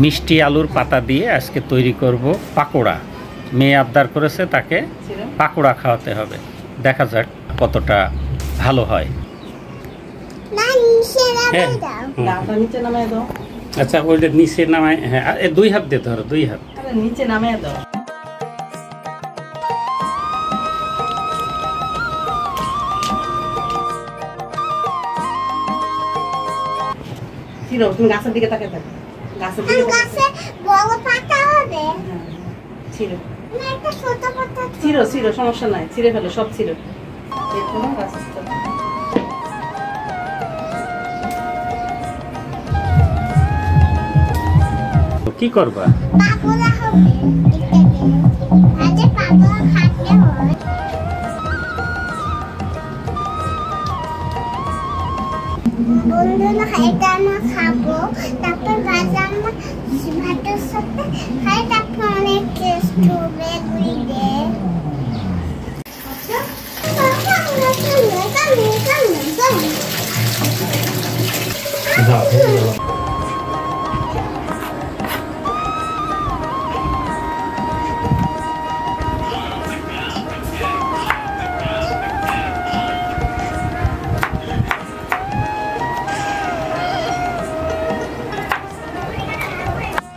মিষ্টি আলুর পাতা দিয়ে আজকে তৈরি করব পাকোড়া। মেয়ে আবদার করেছে তাকে পাকোড়া খাওয়াতে হবে, দেখা যাক কতটা ভালো হয়। আচ্ছা ওইটা নিচে নামায়, হ্যাঁ দুই হাত দিয়ে ধরো, দুই হাত নিচে নামিয়ে দাও। চিরো, তুমি গাছের দিকে তাকিয়ে থাকো। গাছের দিকে গাছে বড় পাতা হবে। চিরো, না একটা ছোট পাতা। চিরো চিরো, সমস্যা নাই, ছিঁড়ে ফেলো, সব চিরো। দেখো না গাছ। কি করবা? পাকোড়া হবে। আজ পাকোড়া খাতে হয়। বন্ধুরা এটা আমরা খাবো, তারপর ভাজা আমরা ভাতের সাথে খাই, তারপর অনেক টেস্ট হবে গুলিতে।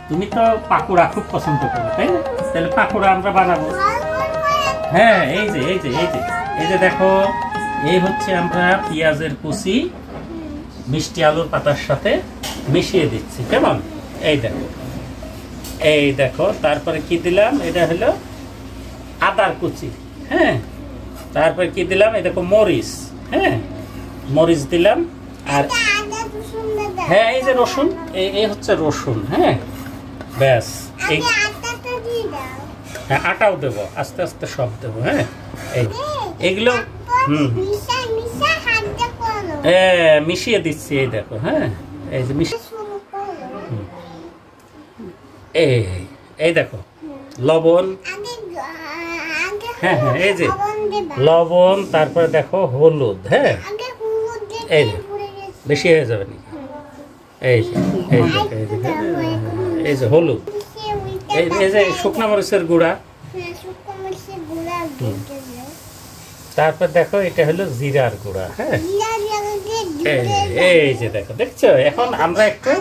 তুমি তো পাকোড়া খুব পছন্দ করো, তাই না? তাহলে পাকোড়া আমরা বানাবো। হ্যাঁ এই যে এই যে এই যে এই যে দেখো, এই হচ্ছে আমরা পেঁয়াজের কুচি মিষ্টি আলুর পাতার সাথে মিশিয়ে দিচ্ছি, কেমন? এই দেখো, এই দেখো, তারপরে কি দিলাম, এটা হলো আদার কুচি, হ্যাঁ, তারপরে কি দিলাম, এই দেখো মরিচ, হ্যাঁ মরিচ দিলাম, আর হ্যাঁ এই যে রসুন, এই হচ্ছে রসুন, হ্যাঁ ব্যাস। হ্যাঁ আটাও দেবো, আস্তে আস্তে সব দেবো, হ্যাঁ এইগুলো মিশিয়ে দিচ্ছি, এই দেখো, হ্যাঁ এই যে এই দেখো লবণ, হ্যাঁ হ্যাঁ এই যে লবণ, তারপরে দেখো হলুদ, হ্যাঁ এই বেশি হয়ে যাবে নাকি, এই এই যে হলুদ, এই যে শুকনা মরিচের গুঁড়া, তারপর দেখো এটা হলো জিরার গুঁড়া, হ্যাঁ এই যে দেখো, দেখছো? এখন আমরা একটু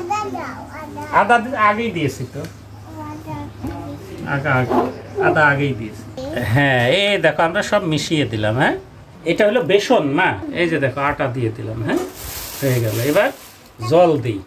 আদা আগেই দিয়েছি তো, আদা আগেই দিয়েছি, হ্যাঁ এই দেখো আমরা সব মিশিয়ে দিলাম, হ্যাঁ এটা হলো বেসন মা, এই যে দেখো আটা দিয়ে দিলাম, হ্যাঁ হয়ে গেল। এবার জল দিই,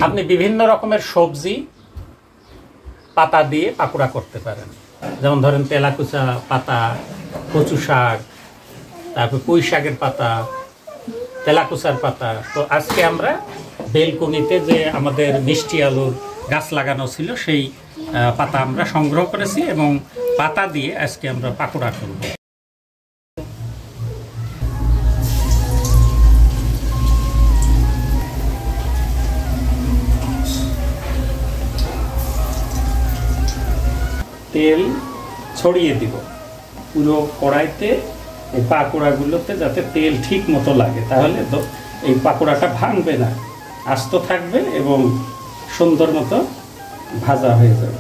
আপনি বিভিন্ন রকমের সবজি পাতা দিয়ে পাকোড়া করতে পারেন, যেমন ধরেন তেলাকুচা পাতা, কচু শাক, তারপর পুঁই শাকের পাতা, তেলাকুচার পাতা। তো আজকে আমরা বেলকুনিতে যে আমাদের মিষ্টি আলুর গাছ লাগানো ছিল সেই পাতা আমরা সংগ্রহ করেছি এবং পাতা দিয়ে আজকে আমরা পাকোড়া করব। তেল ছড়িয়ে দিব পুরো কড়াইতে, এই পাকোড়াগুলোতে যাতে তেল ঠিক মতো লাগে, তাহলে তো এই পাকোড়াটা ভাঙবে না, আস্ত থাকবে এবং সুন্দর মতো ভাজা হয়ে যাবে।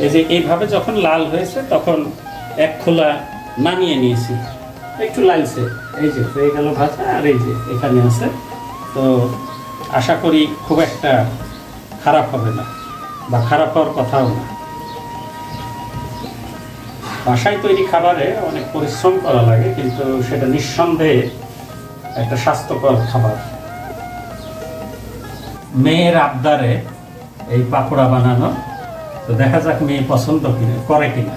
এই যে এইভাবে যখন লাল হয়েছে তখন এক খোলা নামিয়ে নিয়েছি, একটু লালছে, এই যে হয়ে গেল ভাজা, আর এই যে এখানে আছে। তো আশা করি খুব একটা খারাপ হবে না, বা খারাপ হওয়ার কথাও না। বাসায় তৈরি খাবারে অনেক পরিশ্রম করা লাগে, কিন্তু সেটা নিঃসন্দেহে একটা স্বাস্থ্যকর খাবার। মেয়ের আবদারে এই পাকোড়া বানানো, তো দেখা যাক মেয়ে পছন্দ করে কিনা।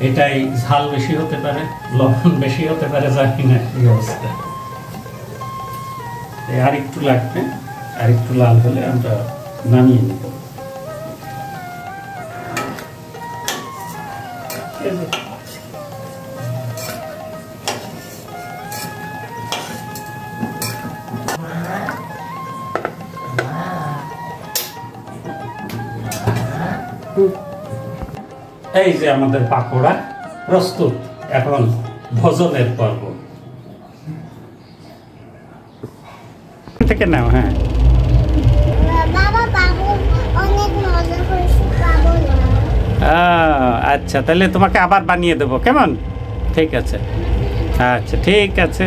এটাই ঝাল বেশি হতে পারে, লবণ বেশি হতে পারে, জানি না এই অবস্থা। আর একটু লাগবে, আর একটু লাল হলে আমরা নামিয়ে নেব। এই যে আমাদের পাকোড়া প্রস্তুত, এখন ভোজনের পর্ব থেকে নাও। হ্যাঁ বাবা, বাবু অনেক মজা করেছে, বাবু আচ্ছা, তাহলে তোমাকে আবার বানিয়ে দেবো, কেমন? ঠিক আছে, আচ্ছা ঠিক আছে।